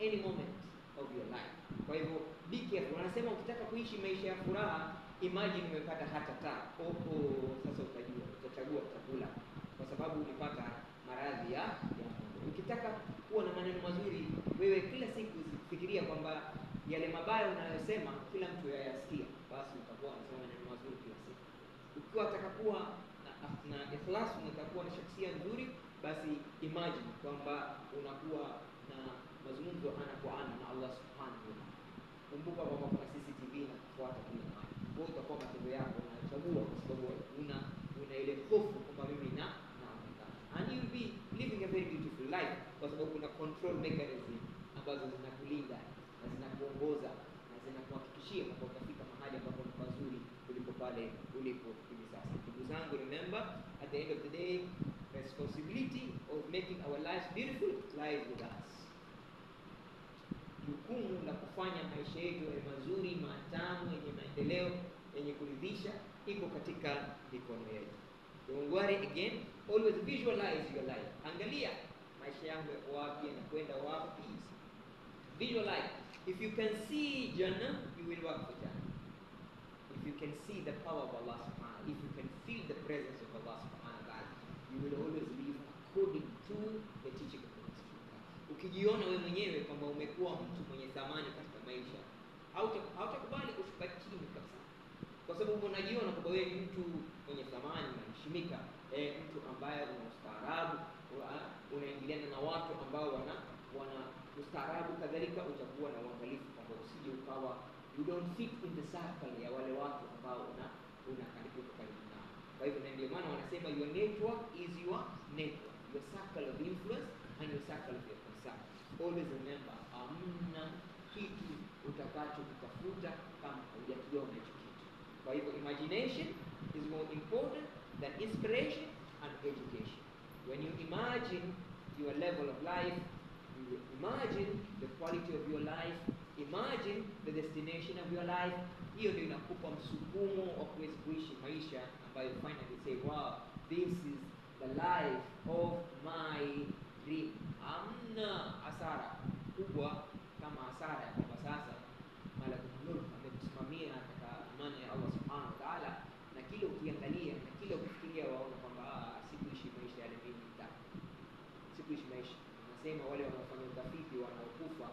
any moment of your life. Kwa hivyo be careful. Wanasema ukitaka kuishi maisha ya furaha, imagine umepata heart attack. Sasa utachagua chakula kwa sababu umepata maradhi ya moyo. Ukitaka kuwa na maneno mazuri, wewe kila siku fikiria kwamba yale mabaya unayosema kila mtu yayasikia, basi utakuwa unasema maneno mazuri kila siku. Ukiwa unataka kuwa na ikhlas, unataka na shakhsia nzuri, basi imagine kwamba unakuwa na mazungumzo ana kwa ana na Allah subhanahu wa ta'ala. Kumbuka kwamba kuna CCTV na kufuata kila mahali. Wewe utakuwa matendo yako unachagua kwa sababu una ile hofu kwamba mimi na and you will be living a very beautiful life kwa sababu kuna control mechanism ambazo zinakulinda na zinakuongoza na zinakuhakikishia kwamba utafika mahali ambapo ni pazuri kuliko pale ulipo hivi sasa. Ndugu zangu, remember at the end of the day, responsibility of making our lives beautiful lies with us. Jukumu la kufanya maisha yetu yawe mazuri, matamu, yenye maendeleo, yenye kuridhisha iko katika mikono yetu. Don't worry again, always visualize your life. Angalia maisha yangu yako wapi na kwenda wapi. Visualize. If you can see Jannah, you will work for Jannah. If you can see the power of Allah subhanahu, if you can feel the presence of Allah subhanahu wa ta'ala, you will always live according to the teaching of Allah subhanahu wa ta'ala. Ukijiona wewe mwenyewe kwamba umekuwa mtu mwenye thamani katika maisha, hautakubali kushuka chini kabisa. Kwa sababu unajiona kwamba wewe ni mtu mwenye thamani, unaheshimika, mtu ambaye una ustaarabu, unaingiliana na watu ambao wana ustaarabu, kadhalika utakuwa na uangalifu kwamba usije ukawa you don't fit in the circle ya wale watu ambao una karibu nao. Kwa hivyo ndio maana wanasema your network is your network, your circle of influence and your circle of your concern. Always remember, hamna kitu utakacho kutafuta kama hujakiona hicho kitu. Kwa hivyo imagination is more important than inspiration and education. When you imagine your level of life, you imagine the quality of your life, imagine the destination of your life, hiyo ndio inakupa msukumo wa kuweza kuishi maisha ambayo finally say, wow, this is the life of my dream. Hamna hasara kubwa kama hasara ya kwamba sasa Malakul Mulk amekusimamia katika amani ya Allah subhanahu wa ta'ala, na kile ukiangalia na kile ukifikiria waona kwamba sikuishi maisha yale mimi nitaka. Sikuishi maisha. Nasema wale wanaofanya utafiti wanaokufa,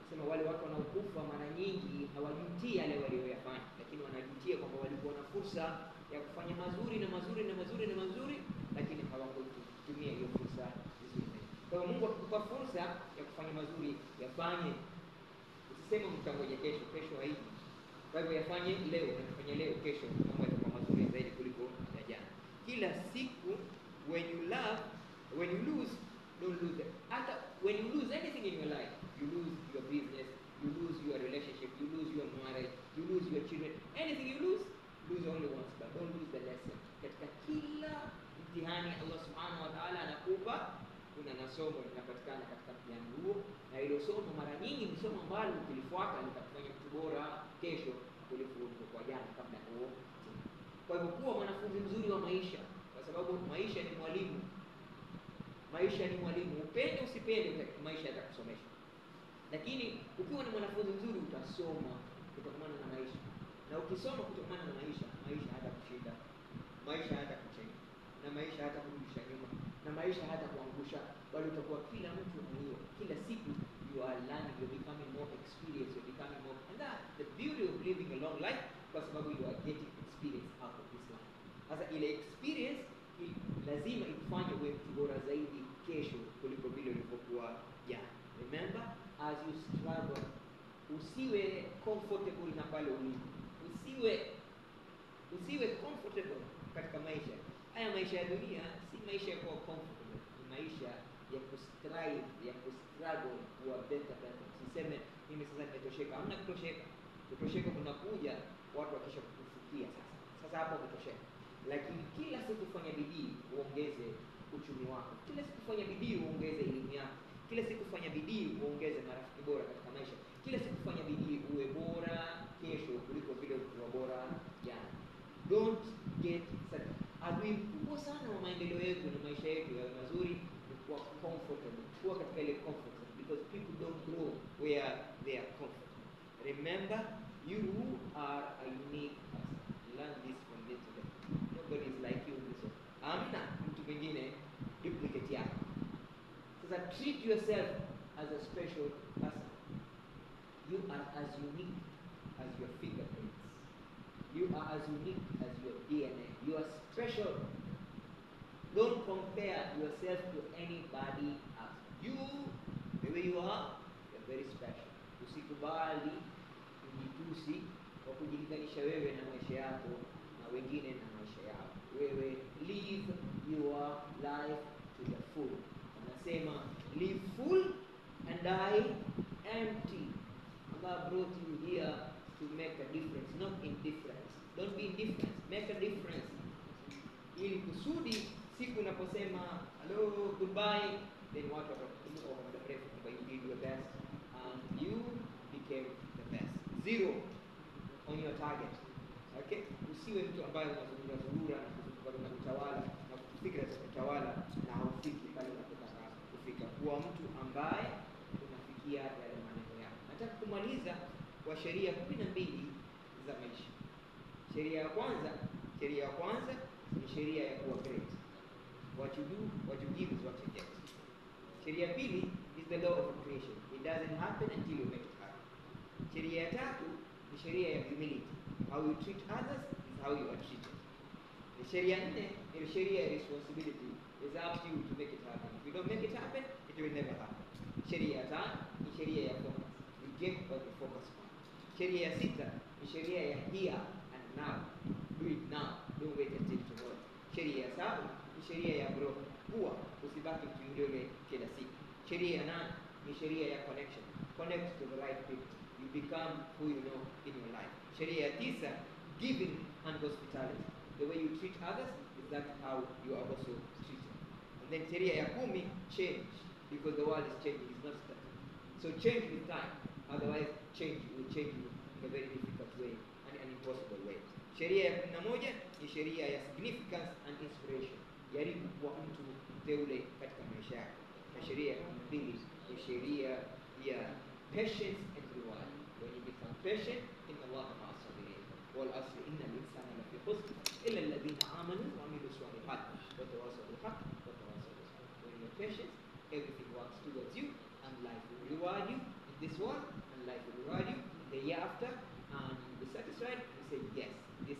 nasema wale watu wanaokufa mara nyingi hawajutii yale walioyafanya, lakini wanajutia kwamba walikuwa na fursa ya kufanya mazuri na mazuri na mazuri na mazuri, lakini hawakutumia hiyo fursa vizuri. Kwa hiyo Mungu akikupa fursa ya kufanya mazuri, yafanye. Usiseme mtangoje kesho haiji. Kwa hivyo yafanye leo, na kufanya leo, kesho mambo yatakuwa mazuri zaidi kuliko ya jana. Kila siku when you lose, don't lose it. When you lose anything in your life, you lose your business, you lose your relationship, you lose your marriage, you lose your children. Anything you lose only once, but don't lose the lesson. Katika kila mtihani Allah subhanahu wa ta'ala anakupa kuna na somo linapatikana katika mtihani huo, na hilo somo mara nyingi ni somo ambalo ukilifuata litakufanya mtu bora kesho kuliko ulivyokuwa jana kabla ya huo. Kwa hivyo kuwa mwanafunzi mzuri wa maisha, kwa sababu maisha ni mwalimu. Maisha ni mwalimu, upende usipende, maisha yatakusomesha. Lakini ukiwa ni mwanafunzi mzuri utasoma kutokana na maisha. Na ukisoma kutokana na maisha hatakushinda. Maisha hatakuchenga. Na maisha hatakurudisha nyuma. Na maisha hatakuangusha, bali utakuwa kila mtu mwenyewe. Kila siku you are learning, you are becoming more experienced, you are becoming more. And that's the beauty of living a long life, kwa sababu you are getting experience out of this life. Sasa ile experience lazima ikufanye uwe mtu bora zaidi kesho kuliko vile ulivyokuwa jana. Remember, as you struggle, usiwe comfortable na pale ulipo. Usiwe comfortable katika maisha. Haya maisha ya dunia si maisha ya kuwa comfortable, ni maisha ya kustrive, ya kustruggle kuwa better. Usiseme mimi sasa nimetosheka. Hamna kutosheka. Kutosheka kunakuja watu wakisha kukufikia sasa. Sasa hapo kutosheka. Lakini kila siku fanya bidii uongeze uchumi wako. Kila siku fanya bidii uongeze elimu yako. Kila siku fanya bidii uongeze marafiki bora katika maisha. kila siku fanya bidii uwe bora kesho kuliko vile ulikuwa bora jana. Don't get sad. Adui mkubwa sana wa maendeleo yetu na maisha yetu ya mazuri ni kuwa comfortable, kuwa katika ile comfort zone, because people don't grow where they are comfortable. Remember, you are a unique person. Learn this from day to day. Nobody is like you in this world. Amna mtu mwingine duplicate yako. Sasa treat yourself as a special person. You are as unique as your fingerprints. You are as unique as your DNA. You are special. Don't compare yourself to anybody else. You, the way you are, you're very special. Usikubali kujitusi kwa kujilinganisha wewe na maisha yako na wengine na maisha yao. Wewe live your life to the full. Anasema live full and die empty. Allah brought you here to make a difference, not indifference. Don't be indifferent, make a difference. Ili kusudi siku unaposema hello, goodbye, then watu watakumbuka kwa muda mrefu kwamba you did your best and you became the best. Zero on your target. Okay? Usiwe mtu ambaye unazurura na kuzunguka na utawala na kufikira za utawala na haufiki pale unapotaka kufika. Kuwa mtu ambaye unafikia yale malengo yako. Nataka kumaliza kwa sheria 12 za maisha. Sheria ya kwanza ni sheria ya kuwa great. What you do, what you give is what you get. Sheria ya pili is the law of creation. It doesn't happen until you make it happen. Sheria ya tatu ni sheria ya humility. How you treat others is how you are treated. Sheria ya nne ni sheria ya responsibility. It's up to you to make it happen. If you don't make it happen, it will never happen. Sheria ya tano ni sheria ya focus. You get what you focus on. Sheria ya sita ni sheria ya here and now. Do it now. Don't wait until tomorrow. Sheria ya saba ni sheria ya growth. Kuwa usibaki mkinyole kila siku. Sheria ya nane ni sheria ya connection. Connect to the right people. You become who you know in your life. Sheria ya tisa, giving and hospitality. The way you treat others is that how you are also treated. And then sheria ya 10, change, because the world is changing, it's not static. So change with time, otherwise change will change you in a very difficult way and an impossible way. Sheria ya 11 ni sheria ya significance and inspiration. Jaribu kuwa mtu mteule katika maisha yako. Na sheria ya 12 ni sheria ya patience and reward. When you become patient, inna Allaha ma'a as-sabirin. Wal 'asri innal insana lafi khusr illa alladhina amanu wa 'amilus salihat wa tawasaw bil haqq wa tawasaw bis sabr. When you're patient, everything works towards you, and life will reward you in this world, and life will reward you in the year after, and you'll be satisfied and say, yes, this